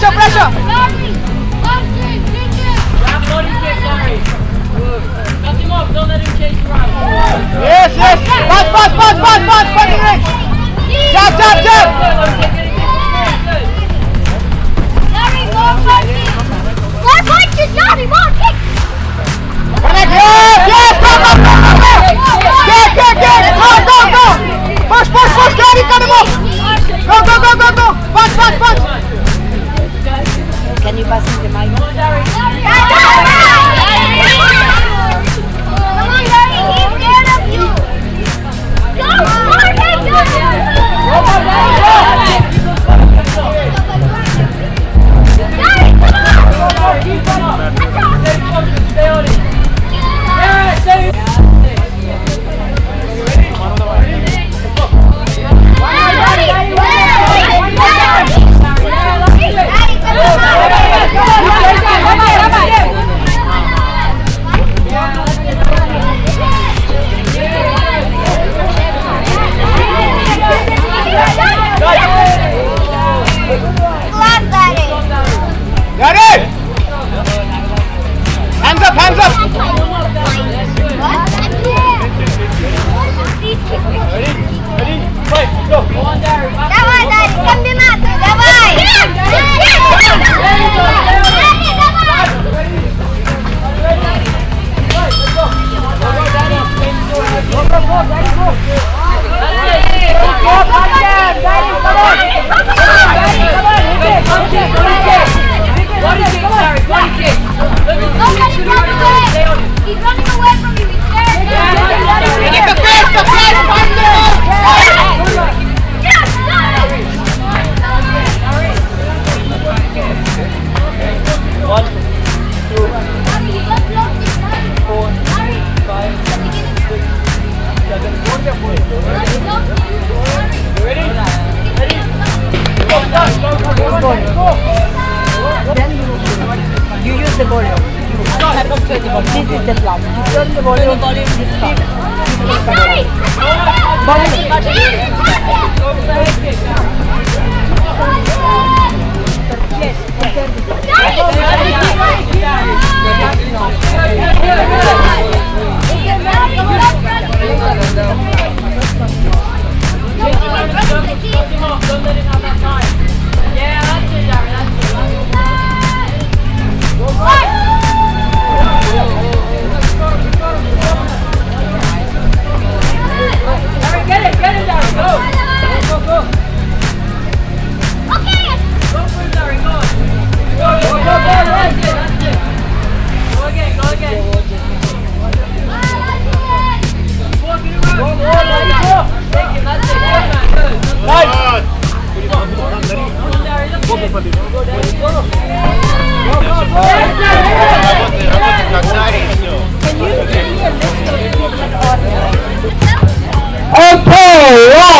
Pressure! Yes! Pass! Fighting range! Jab! More punches, Johnny! More kicks! Connect! Yes! Go! Go! Push! Gary, cut him off! Go! Punch! Can you pass me the mic? Come on, Gary! He's scared of you! Go! Jorge! Hands up! Ready? Fight! Go! Давай, комбинацию, давай! He's running away from you. He's scared. Get the face! One, two, 4, 5, 6, 7, 8. Ready? Go! Then you use the volume. This is the plan. You turn the volume. This part. Yes.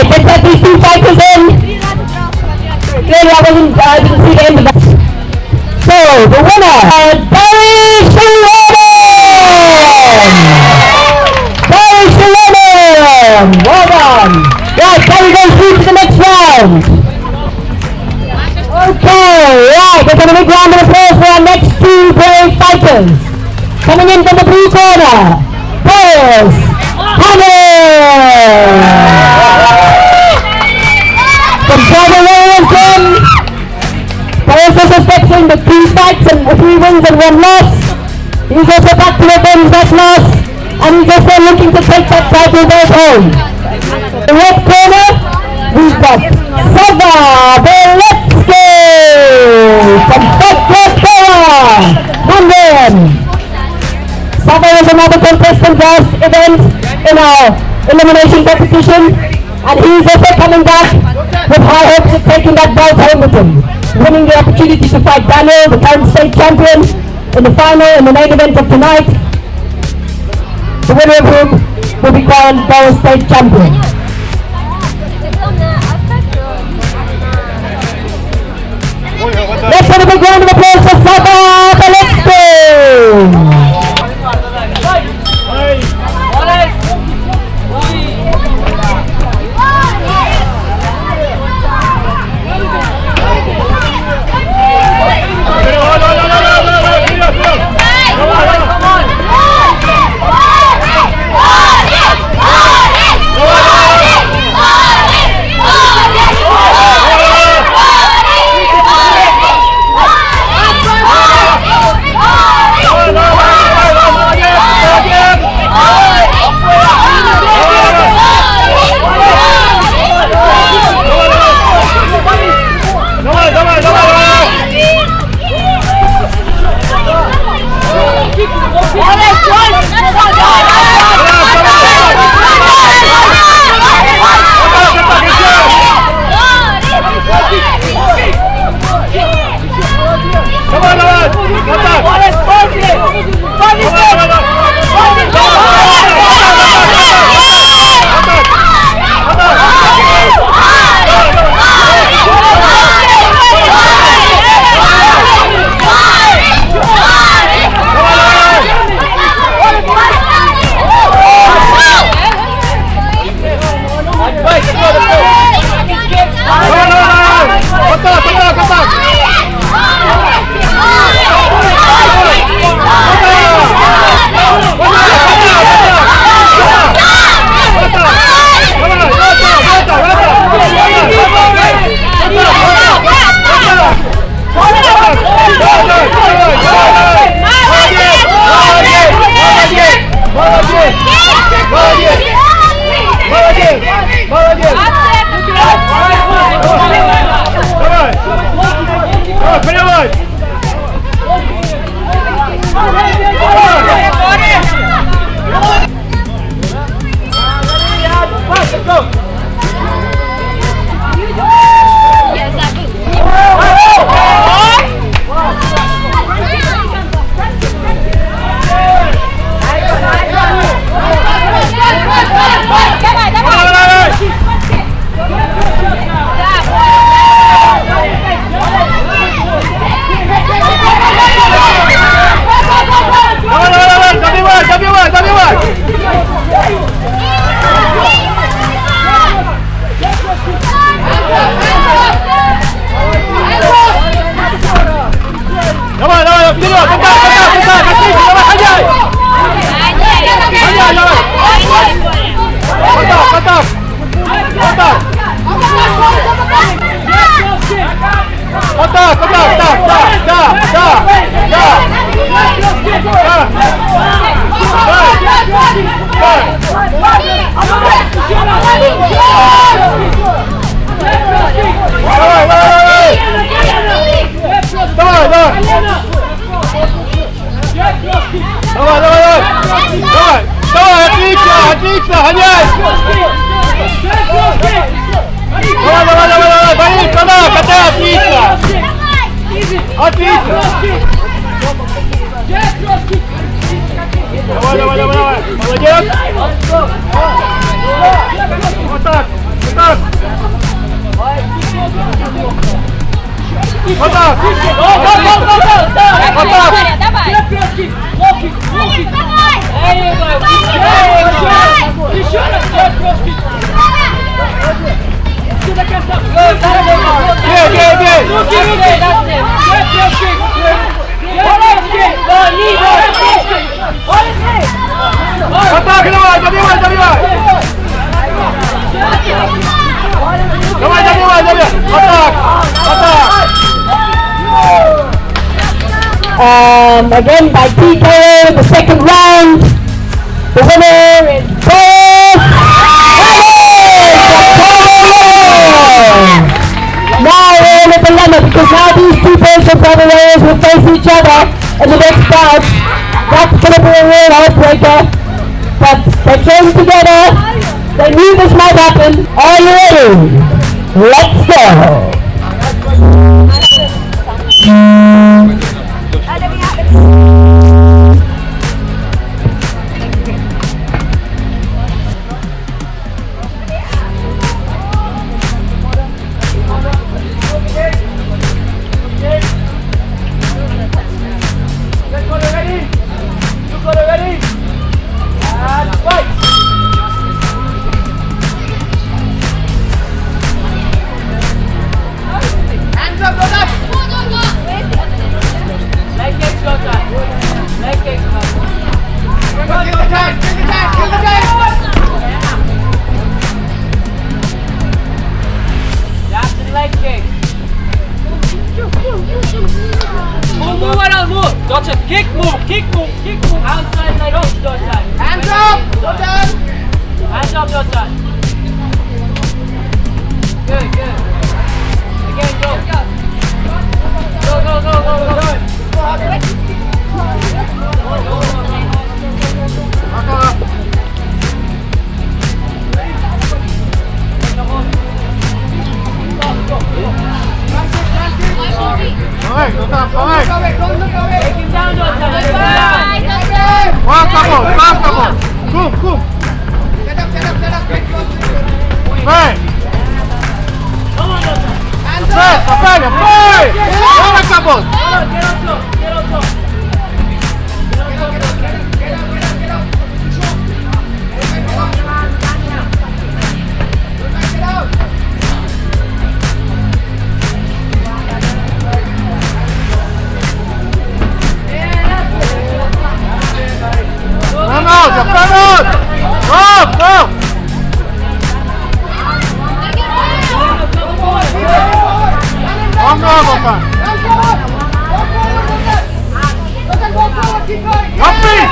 Let's let these two fighters in. Clearly I didn't see the end of that. So, the winner, Barry Shalom! Well done! Right, Barry goes through to the next round. Okay, right, let's have a big round of applause for our next two brave fighters. Coming in from the blue corner, Boris From Tribal Warriors, Boris is expecting the 2 fights and 3 wins and 1 loss. He's also back to revenge that loss, and he's also looking to take that title back home. The red corner, we've got Sava from London. Sava was another contestant last event in our elimination competition, and he's also coming back with high hopes of taking that belt home with him, winning the opportunity to fight Daniel, the current state champion, in the final, in the main event of tonight. The winner of whom will be crowned Borough State Champion. Let's have a big round of applause for Sava Wresting! Отлично, гоняй! Давай, Борис, катай, отлично! Отлично! Давай, молодец! Вот так! Вот так! Еще раз, Вот так, давай, забивай! Давай! Вот так! Again by TKO, the second round. The winner is Boris. Now we're in a dilemma because now these two Belgian brother warriors will face each other in the next bout. That's going to be a real heartbreaker. But they came together. They knew this might happen. Are you ready? Let's go. Kick move. Outside leg up, Dotan. Hands up! Dotan! Hands up, Dotan. Good. Again, go. Take him down, Dotan. Fast couple. Come. Set up. Hey! Come on, Dotan. Hands up! Hey! One couple! Get on top. Go! One more, Dotan. Up feet!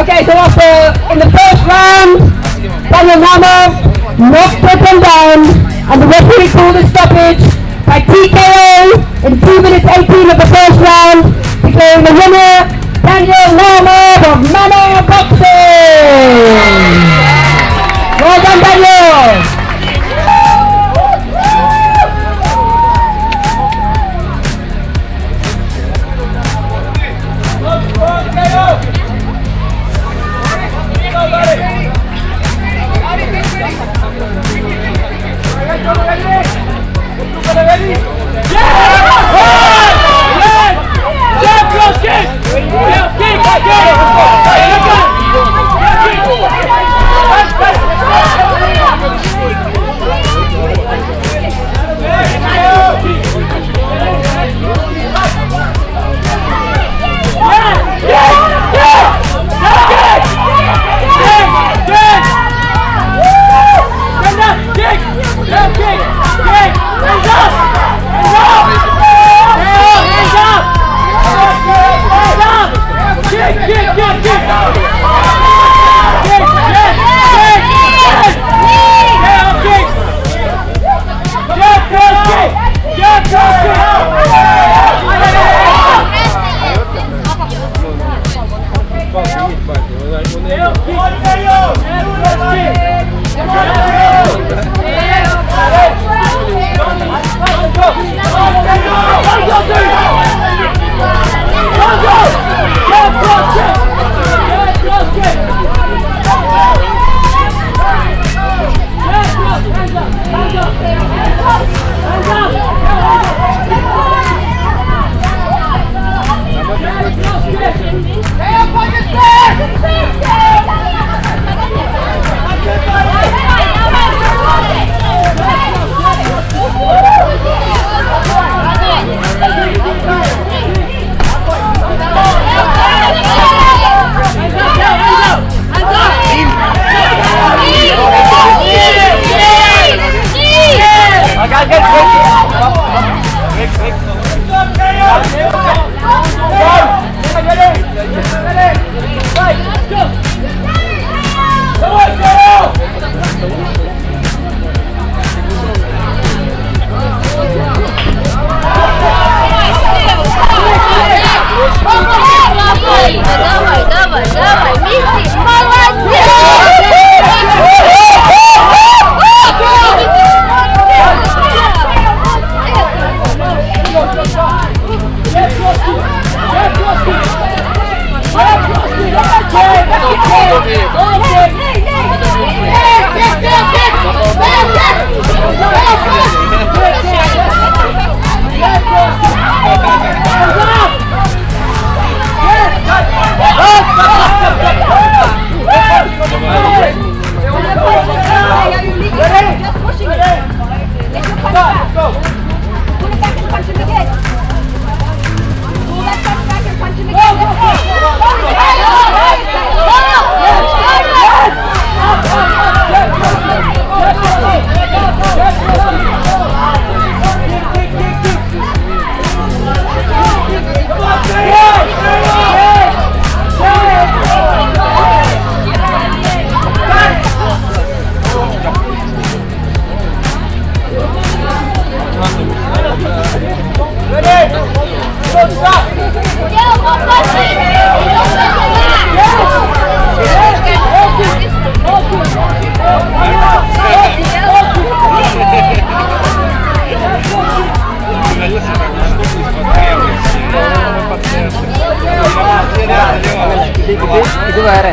Okay, so after in the first round, Daniel Namov knocked him down, and the referee called a stoppage by TKO in 2 minutes 18 of the first round, declaring the winner Daniel Namov of Mana Boxing. Well done, Daniel. ഇത് വേറെ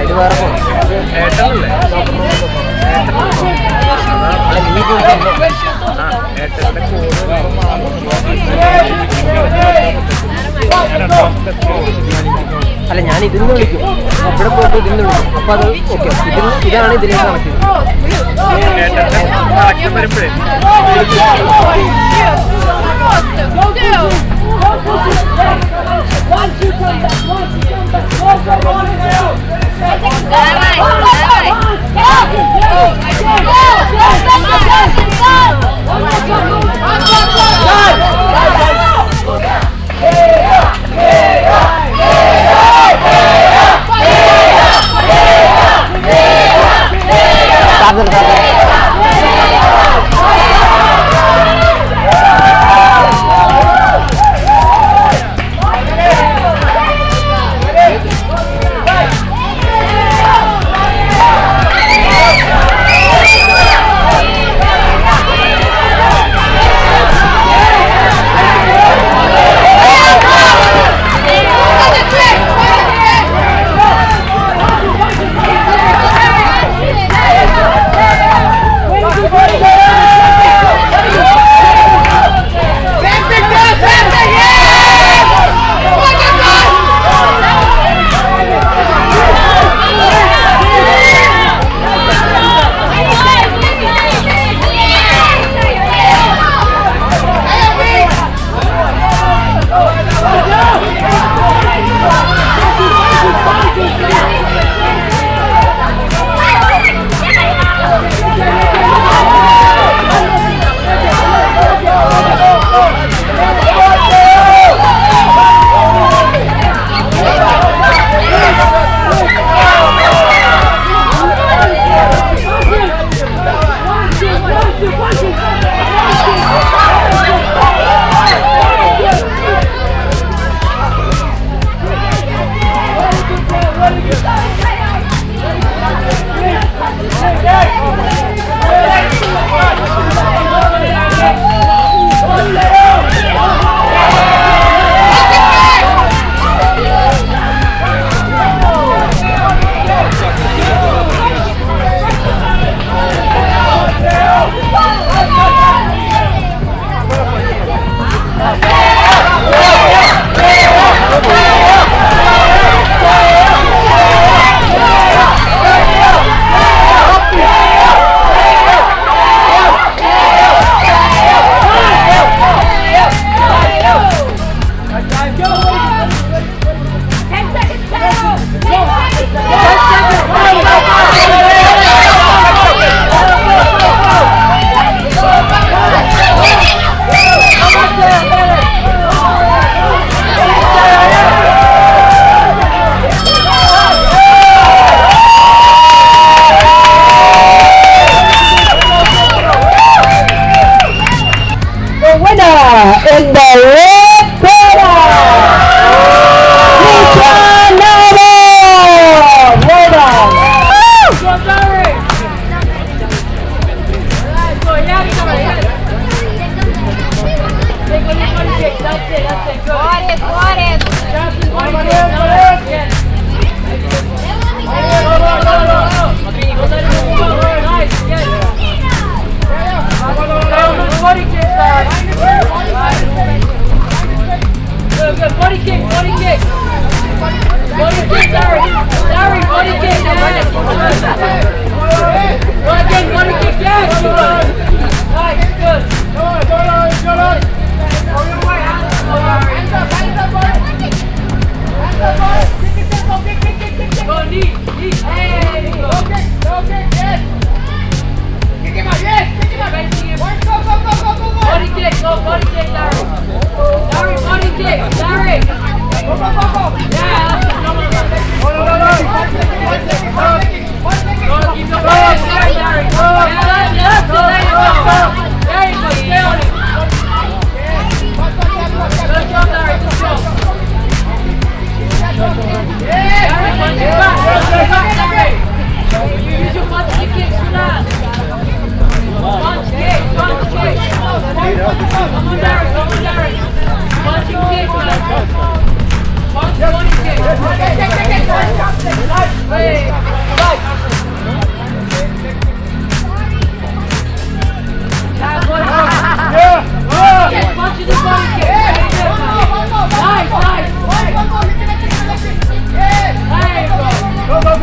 ഏട്ടനല്ലേ അല്ല ഞാൻ ഇതിന്ന് വിളിക്കും ഇവിടെ പോയിട്ട് ഇതിന്ന് വിളിക്കും അപ്പൊ അത് ഓക്കെ ഇതാണ് ഇതിലേക്ക് കണക്ട് വരുമ്പോഴേ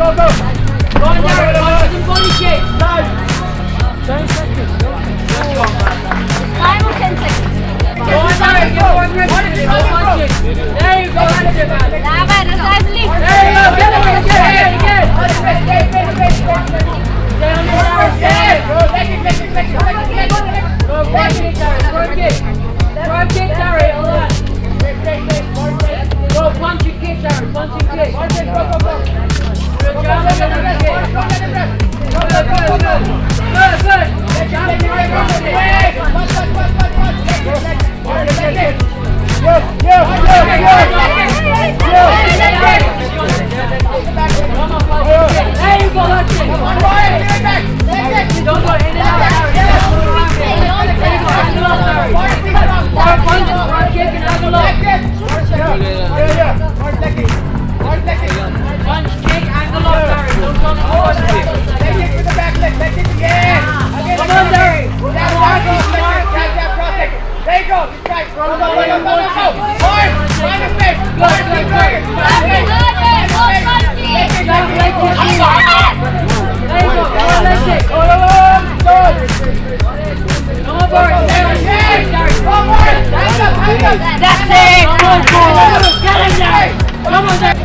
go, go. Go on, Derek. Watch the body kick. Time of 10 seconds. Go on, Derek. Get more grip. Go punch it. There you go. That's it, man. Давай, разозли. There you go. Get him again. Again. Stay on the Derek. Stay. Go, take it. Go, punch it, Derek. Front kick. Front kick, Derek. Hold on. Go, punch it, kick, Derek. Punch it, kick. Go. Good job. There you go, that's it. Don't go in and out. Front kick and angle up. Punch, kick, angle up, Derek. Don't come forward. Come on, Derek. There you go. He's right. Go. That's it. Get him, Derek. Come on, Derek.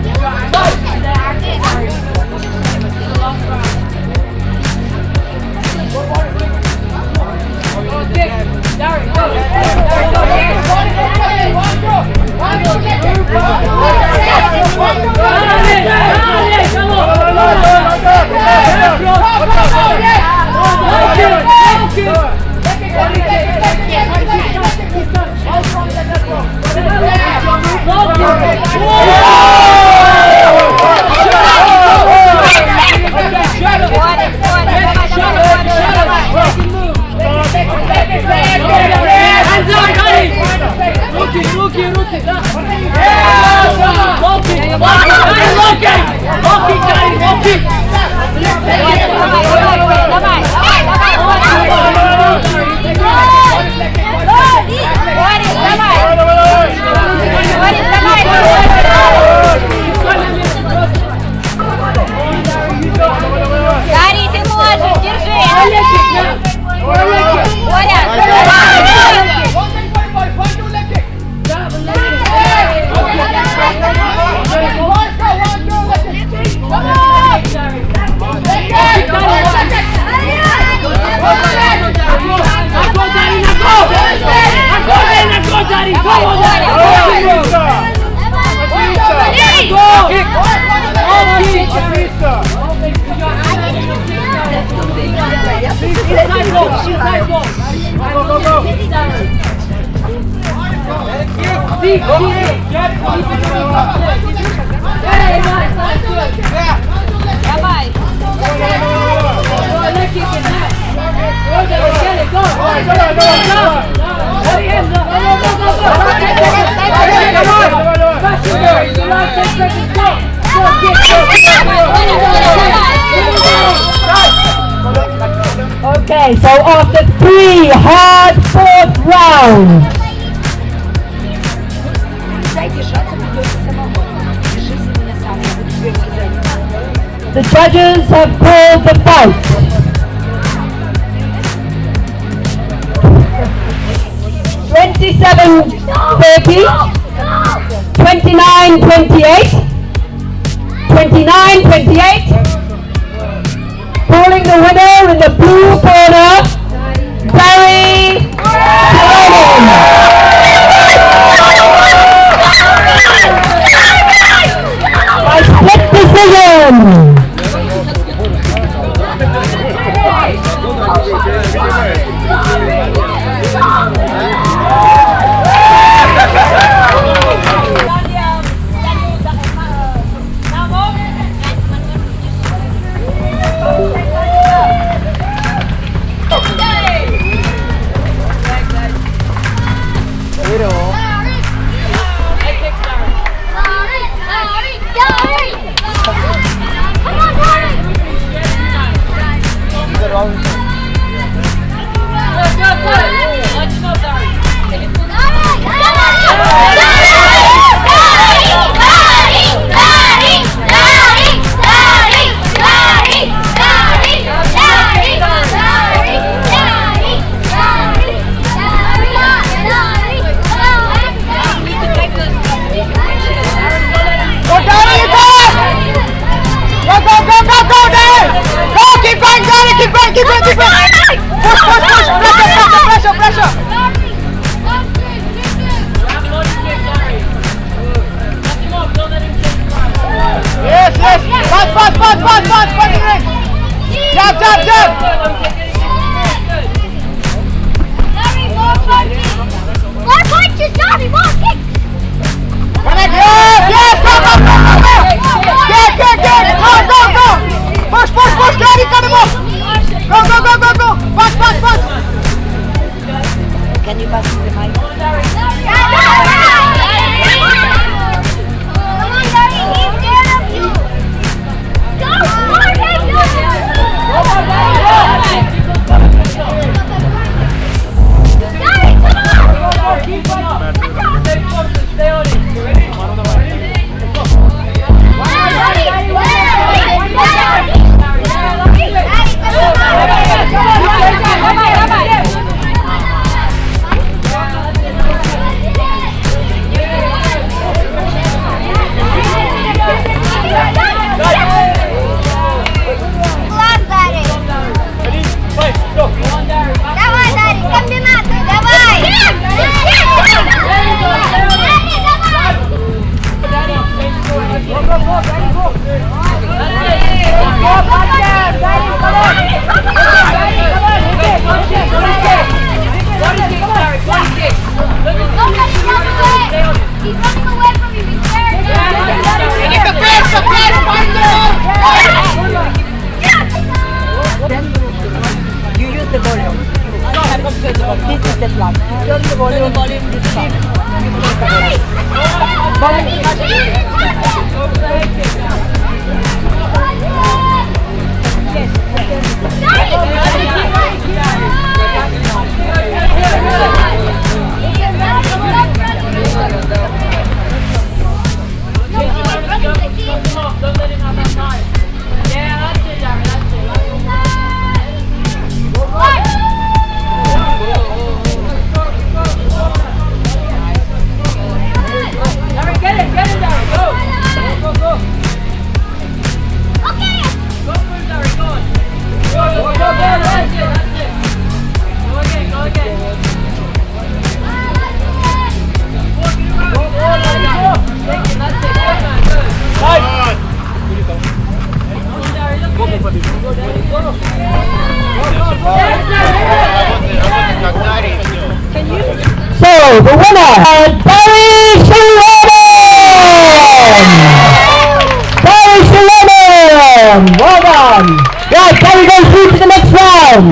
Гарри, ты можешь, держи. Давай. Okay, so after 3 hard-fought rounds, the judges have called the fight. 27-30, 29-28, 29-28. Calling the winner in the blue corner, Barry by split decision. keep going, Daddy, keep going, keep going, keep going. Push, push, push. Pressure, pressure, pressure, pressure. Yes, yes. Pass, pass, pass, pass, pass, pass in ring. Jab, jab, jab. More punches, Johnny, more kicks. Connect, yes, yes. Go, go, go, go, go. Get, get, get. Go, go, go. Push, push, push. Daddy, cut him off. Go, go, go, go, go. Pass, pass, pass. Can you pass me the mic? Come on, Daddy, he's scared of you. Go, hard hit, Daddy, come on. Keep on. Stay on it. He's running away from you. He's scared. Get the fence, find You use the volume. This is the plug. Turn the volume. This is Don't let him have that time. Yeah, that's it, Darren, that's it. Darren, get it, Darren, go! Go, go, go! Okay! Go for it, Darren, go on! Go, go, go, go, that's it, that's it! Go again, go again! Go, go, go! Take it, that's it, good man, good! Nice! So, the winner is Barry Shalom! Barry Shalom! Well done! Right, Barry goes through to the next round.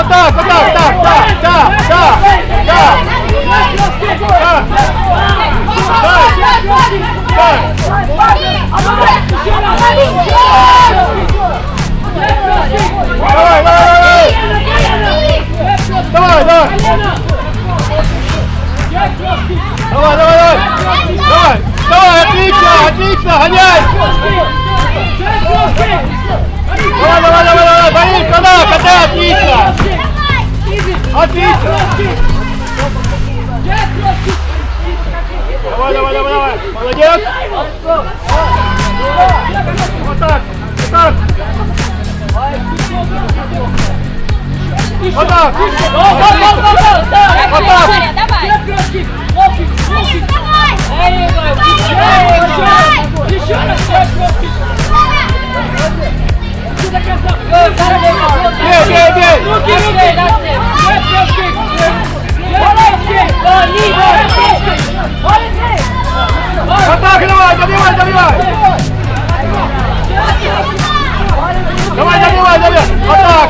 tak, Давай, отлично, гоняй! Давай, Борис, катай, отлично! Отлично! Давай, молодец! Вот так! Вот так! Атака, давай, добивай! Давай! Атак!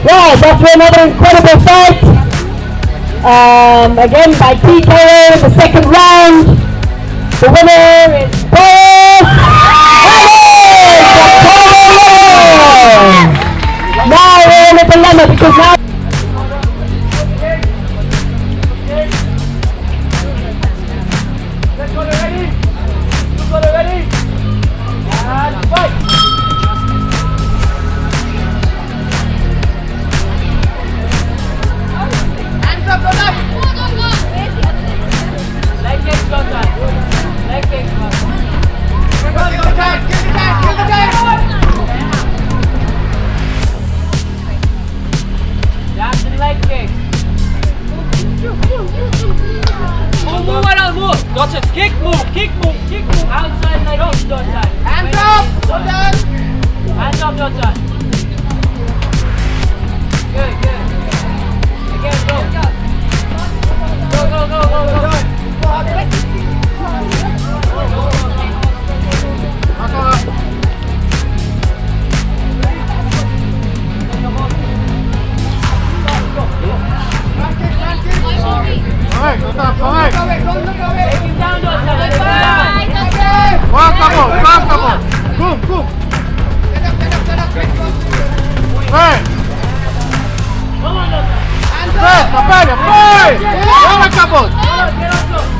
Wow, that's another incredible fight. Again by TKO in the second round. The winner is Boris. Now we're in a dilemma because now Kick move, outside like this, outside. Hands up! Hands up, outside. Good. Again, go. Давай! Take him down, outside. One couple! Boom! Hey! Come on, outside. Hey, Papaya, hey! One couple!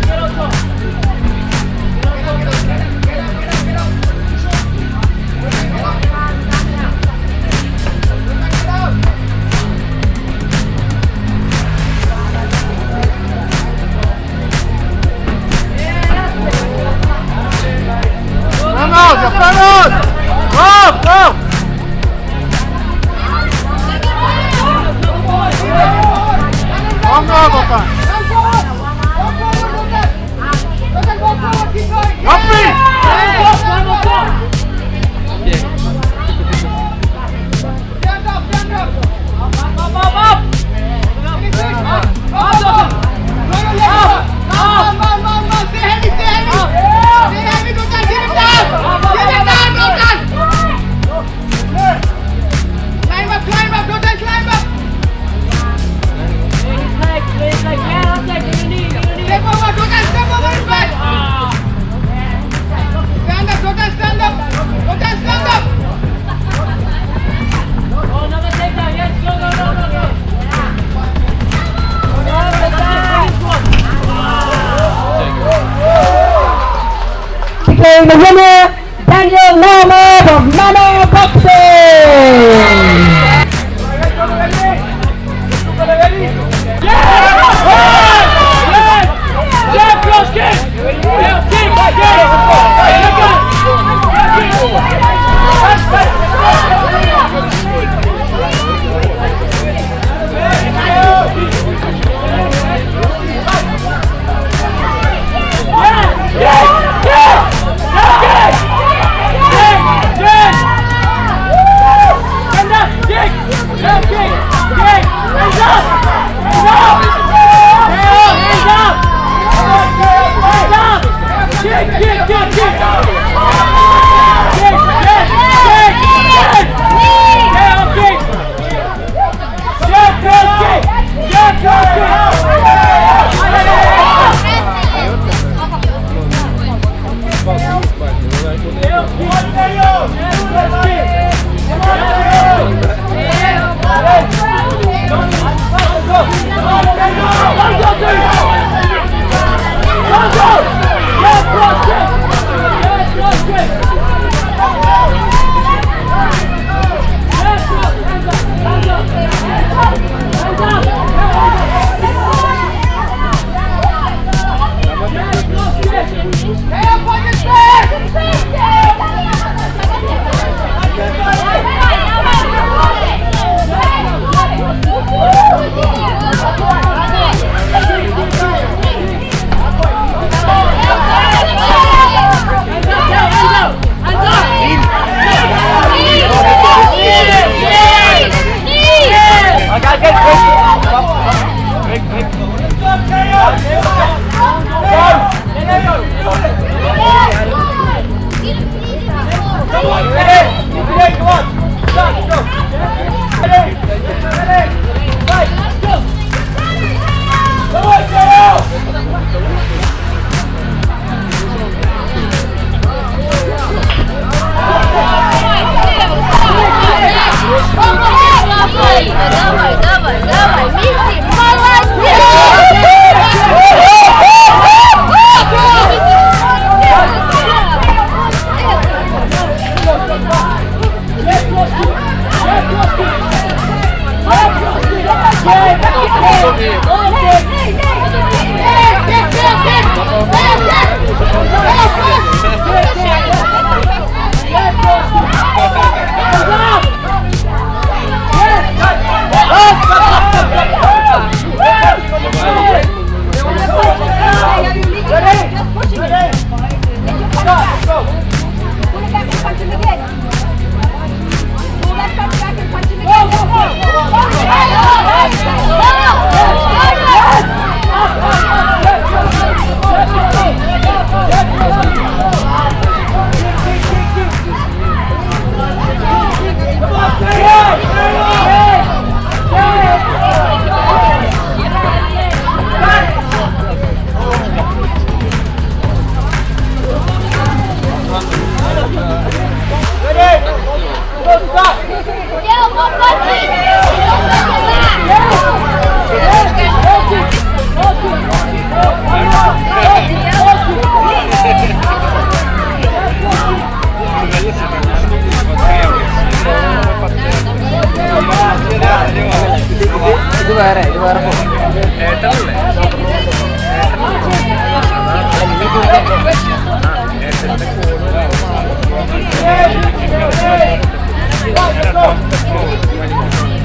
Get on top. Vamos! Go! One more, Papa. Up free! declaring the winner, Daniel Norman of Mano Boxing.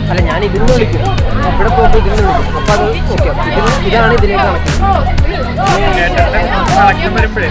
അല്ല ഞാൻ ഇതിന് വിളിക്കും ഇവിടെ പോകുമ്പോൾ ഇതിന് വിളിക്കും അപ്പൊ അത് ഓക്കെ ഇതാണ് ഇതിലേക്ക് കണക്ഷൻ വരുമ്പോഴേ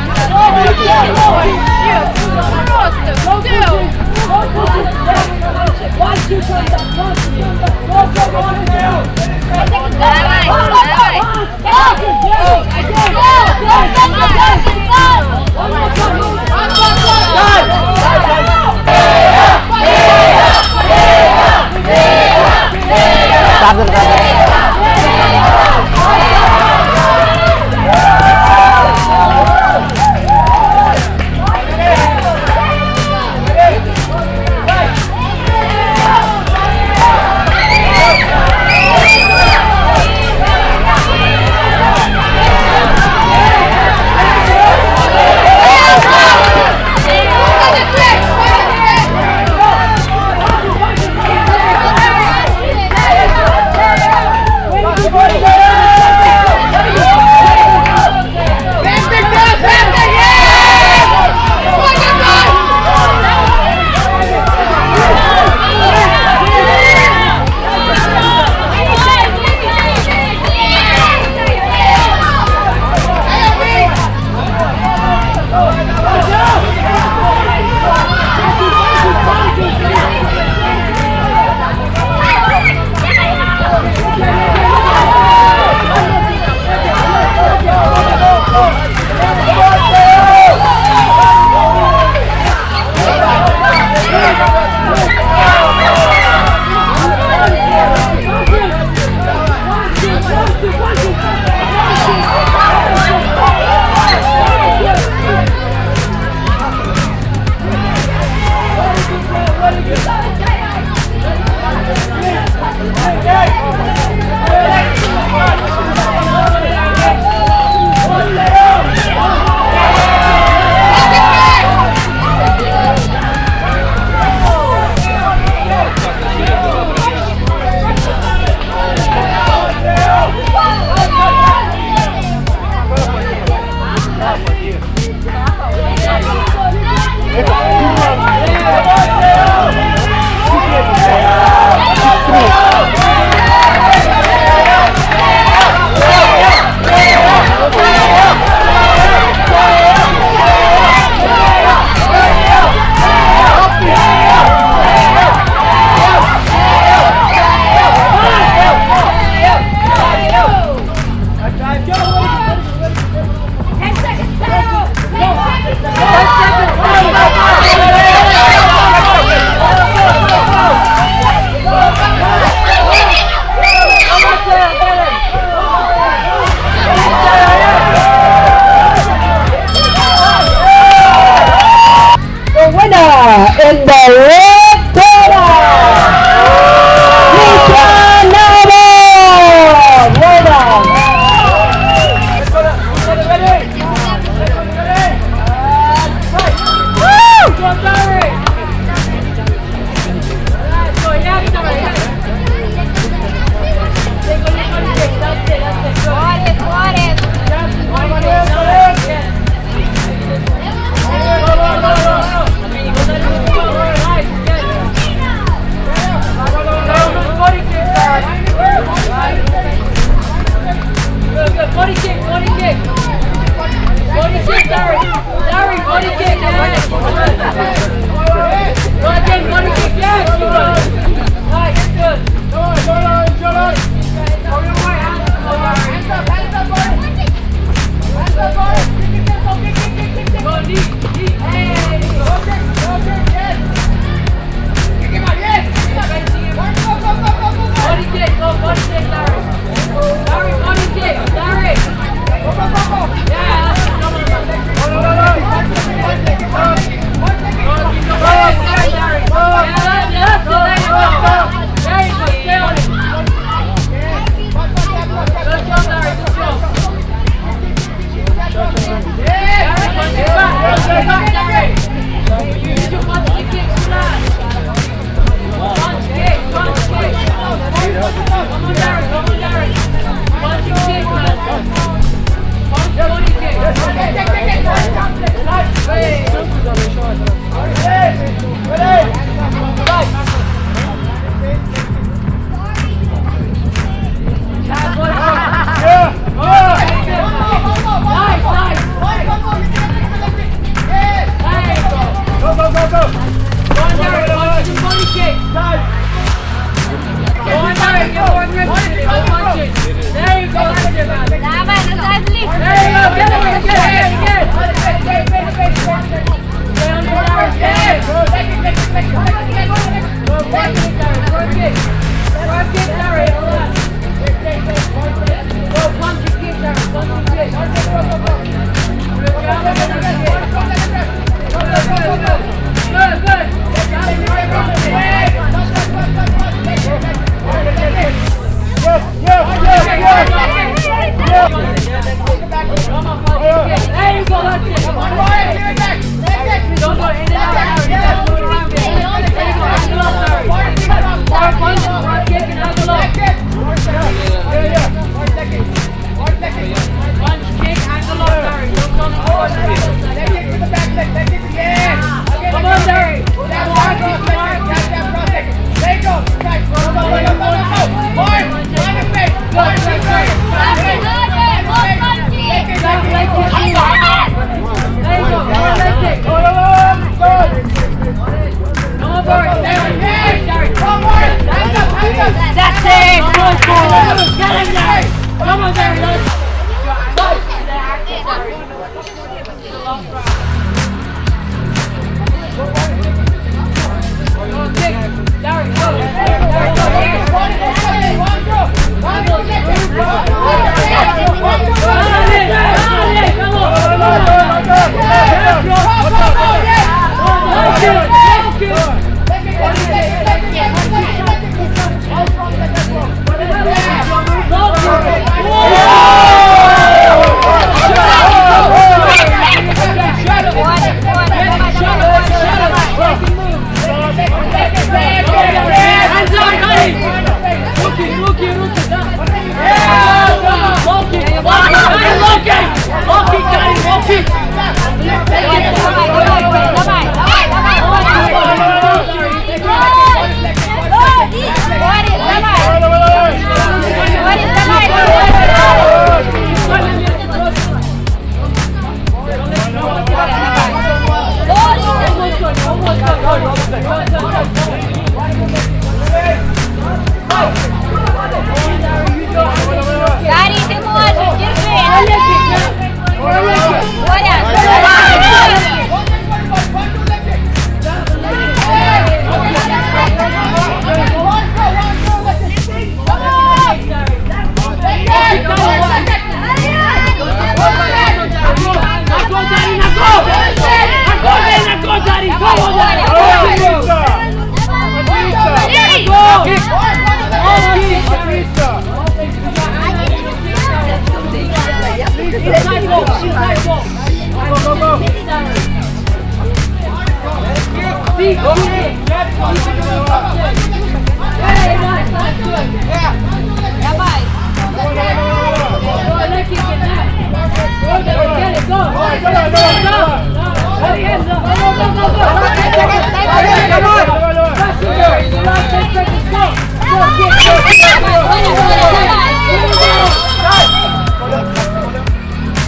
Go! body kick, yeah. Go again, body kick, yeah. Nice, good. Go deep, deep. Hey. Body kick, go, body kick, Larry. Larry, body kick, Larry. Yeah,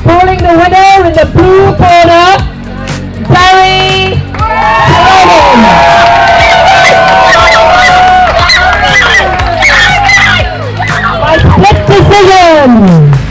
Calling the winner in the blue corner, decision.